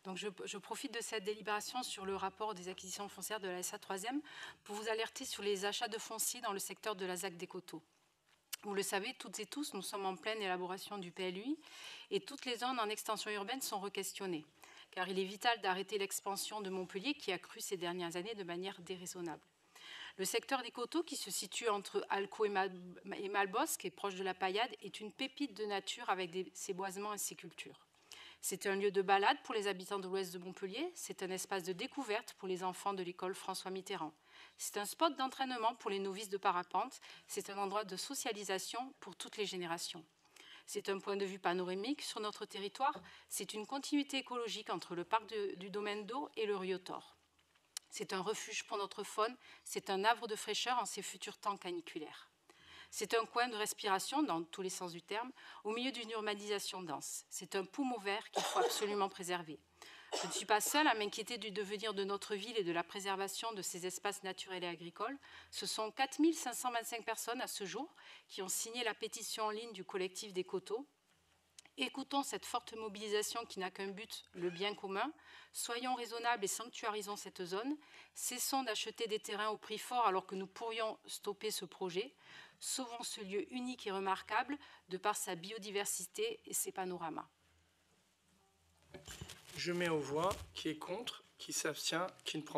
Donc je profite de cette délibération sur le rapport des acquisitions foncières de la SA 3e pour vous alerter sur les achats de foncier dans le secteur de la ZAC des Coteaux. Vous le savez toutes et tous, nous sommes en pleine élaboration du PLUI et toutes les zones en extension urbaine sont requestionnées, car il est vital d'arrêter l'expansion de Montpellier qui a cru ces dernières années de manière déraisonnable. Le secteur des Coteaux, qui se situe entre Alcaud et Malbosc, et proche de la Paillade, est une pépite de nature avec ses boisements et ses cultures. C'est un lieu de balade pour les habitants de l'ouest de Montpellier, c'est un espace de découverte pour les enfants de l'école François Mitterrand. C'est un spot d'entraînement pour les novices de parapente, c'est un endroit de socialisation pour toutes les générations. C'est un point de vue panoramique sur notre territoire, c'est une continuité écologique entre le parc du domaine d'eau et le Riotor. C'est un refuge pour notre faune, c'est un havre de fraîcheur en ces futurs temps caniculaires. C'est un coin de respiration, dans tous les sens du terme, au milieu d'une urbanisation dense. C'est un poumon vert qu'il faut absolument préserver. Je ne suis pas seule à m'inquiéter du devenir de notre ville et de la préservation de ces espaces naturels et agricoles. Ce sont 4 525 personnes à ce jour qui ont signé la pétition en ligne du collectif des Coteaux. Écoutons cette forte mobilisation qui n'a qu'un but, le bien commun. Soyons raisonnables et sanctuarisons cette zone. Cessons d'acheter des terrains au prix fort alors que nous pourrions stopper ce projet. Sauvons ce lieu unique et remarquable de par sa biodiversité et ses panoramas. Je mets aux voix qui est contre, qui s'abstient, qui ne prend pas.